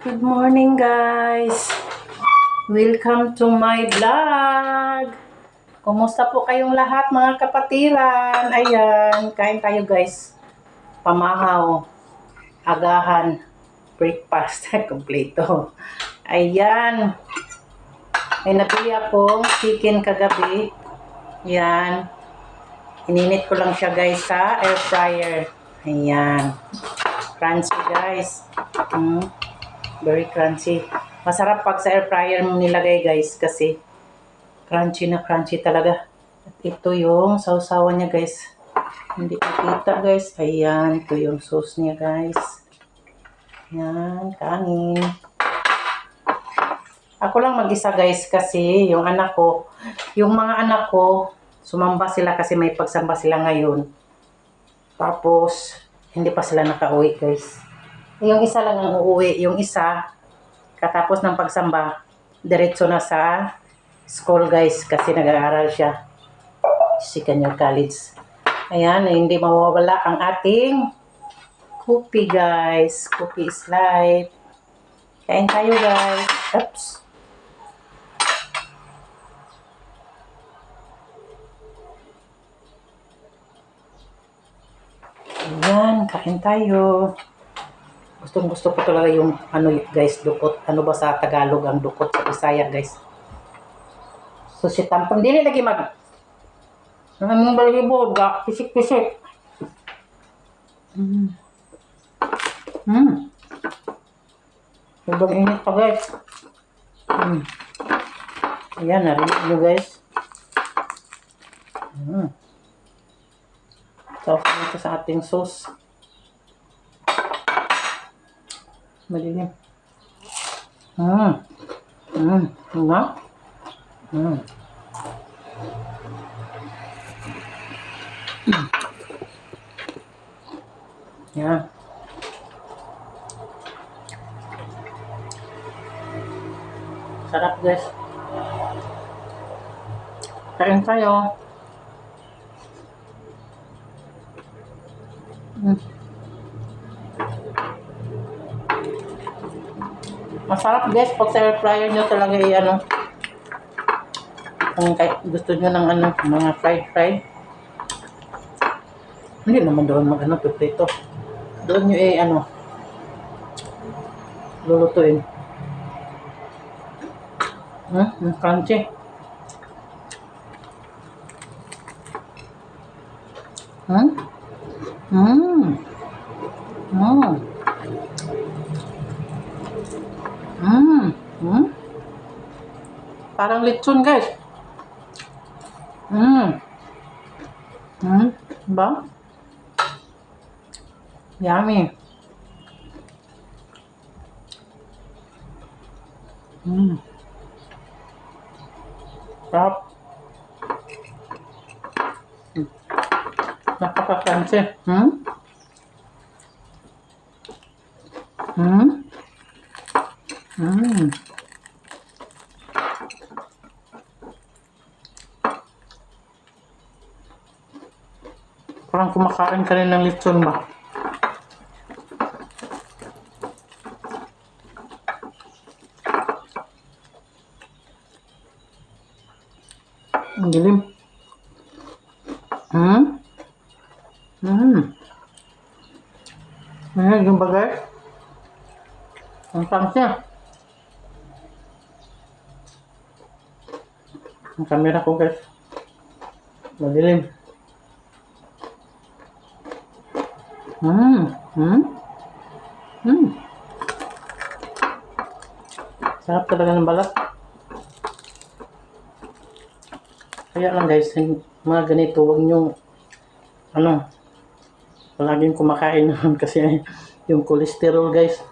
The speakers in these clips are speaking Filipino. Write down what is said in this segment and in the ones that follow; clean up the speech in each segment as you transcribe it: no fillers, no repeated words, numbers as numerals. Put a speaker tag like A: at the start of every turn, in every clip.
A: Good morning, guys. Welcome to my vlog. Kumusta po kayong lahat, mga kapatiran? Ayan, kain tayo, guys. Pamahaw, agahan, breakfast, kompleto. Ayan. May nabili akong chicken kagabi. Ayan. Ininit ko lang siya, guys, sa air fryer. Ayan. Crunchy, guys. Very crunchy. Masarap pag sa air fryer mo nilagay, guys, kasi crunchy na crunchy talaga. At ito yung sausawan niya, guys. Hindi nakita, guys. Ayan, ito yung sauce niya, guys. Ayan, kanin. Ako lang mag-isa, guys, kasi yung mga anak ko, sumamba sila kasi may pagsamba sila ngayon. Tapos, hindi pa sila nakauwi, guys. Yung isa lang ang uuwi. Yung isa, katapos ng pagsamba, diretso na sa school, guys, kasi nag-aaral siya. Senior college. Ayan, hindi mawawala ang ating coffee, guys. Coffee is life. Kain tayo, guys. Oops. Ayan, kain tayo. Gusto ko talaga yung guys, dukot. Ano ba sa Tagalog ang dukot sa Bisaya, guys? So si tampang dili lagi mag anong balibo ga pisik-pisik. Sobrang init pa, guys. Ayan, narinig nyo, guys. So, ito sa ating sauce. Madilim. Diba? Yan. Sarap, guys. Kain tayo. Masarap, guys, pag sa air fryer nyo talaga kung gusto nyo ng mga fried. Hindi naman doon pipito. Doon nyo lulutuin. Crunchy. Parang lechon, guys. Ba? Yummy. Sarap. Napaka-crunchy. Parang kumakain ka rin ng lechon ba? Ang dilim. Ayan yung bagay. Ang tangsya. Ang camera ko, guys. Madilim. Sarap talaga ng balat. Kaya lang, guys, mga ganito, huwag nyo palaging kumakain naman kasi yung cholesterol, guys.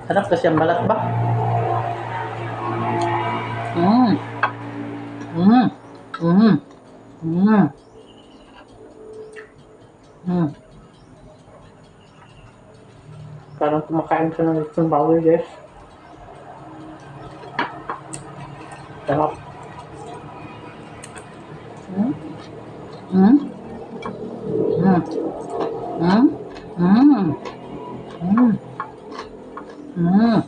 A: Sarap kasi ang balat ba? Parang kumakain ka ng lechon baboy, guys. Sarap. Mm. Mm. Mm. Mm.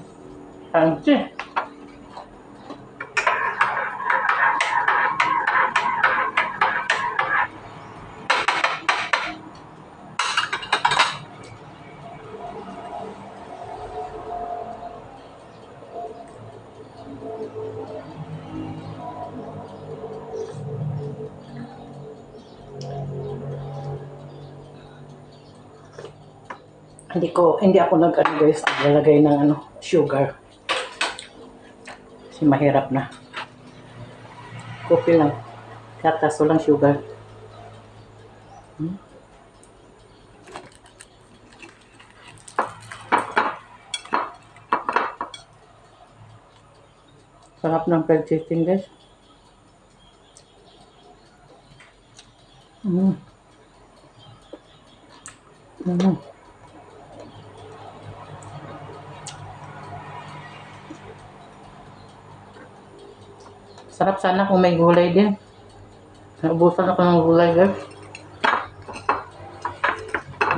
A: Crunchy. Hindi ako nag-ano guys, naglalagay ng sugar. Kasi mahirap na. Coffee lang. Gatas, walang sugar. Hmm? Sarap ng fried chicken guys. Mm. Mm. Sarap sana kung may gulay din. Naubusan ako ng gulay guys.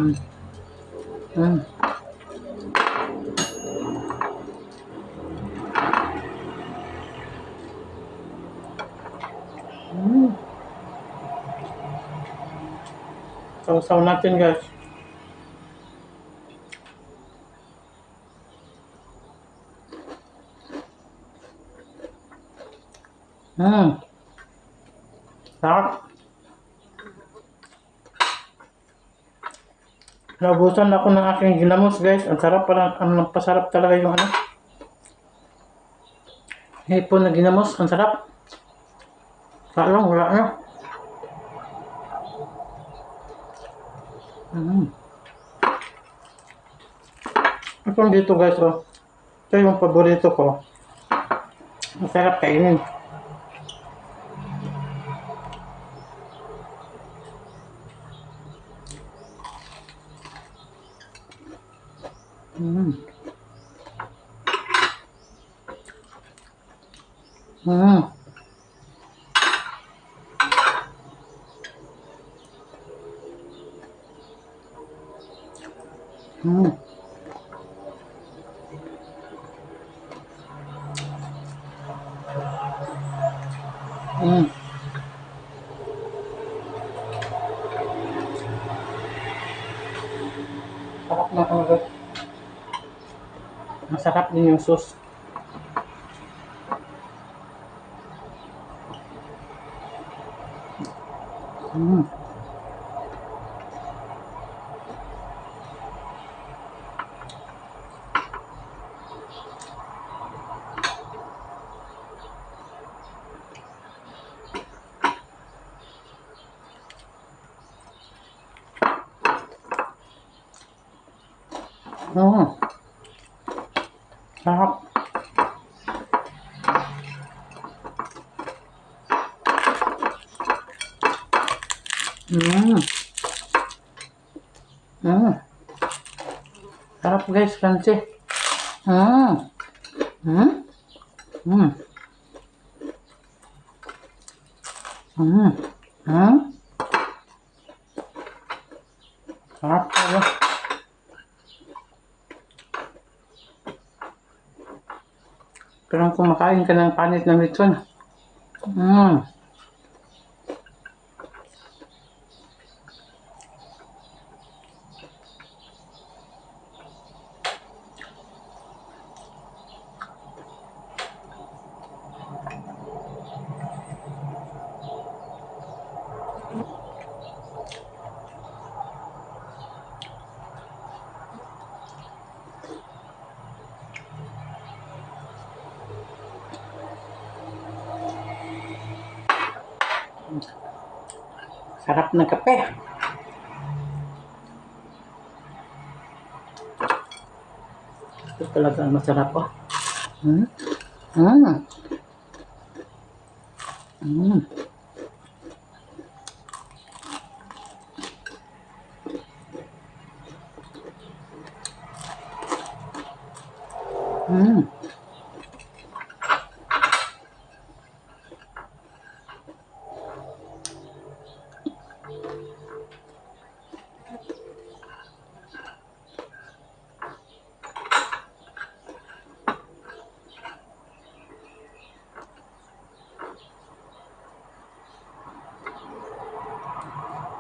A: Mm. Mm. Mm. Sausaw natin guys. Mm. Sarap. Naubusan ako ng aking ginamos guys. Ang sarap pala, ang pasarap talaga yung hipon na ginamos. Ang sarap. Wala na. Mm. Itong dito guys, oh. Ito yung paborito ko. Masarap kainin. Mm. Mm. Mm. Mm. Sarap na talaga. Masarap din yung sauce. Mm. Mm. Sarap. Mm. Mm. Sarap guys, crunchy. Mm. Mm. Mm. Mm. Mm. Sarap talaga. Pero kung kumakain ka ng panit na lechon. Mm. Sarap ng kape. Ito talaga ang masarap oh. Mm. Mm. Mm. Mm.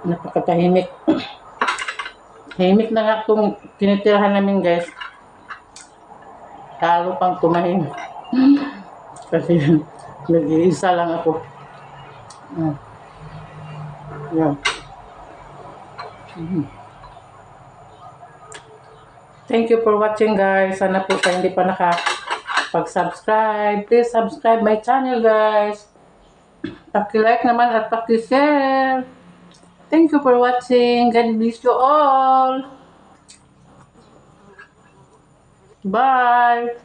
A: Napakatahimik. Tahimik na nga itong tinitirahan namin guys. Talo pang tumahimik. Kasi nag-iisa lang ako. Yan. Thank you for watching guys. Sana po kayo hindi pa nakapag-subscribe. Please subscribe my channel guys. Paki-like naman at paki-share. Thank you for watching. God bless you all. Bye.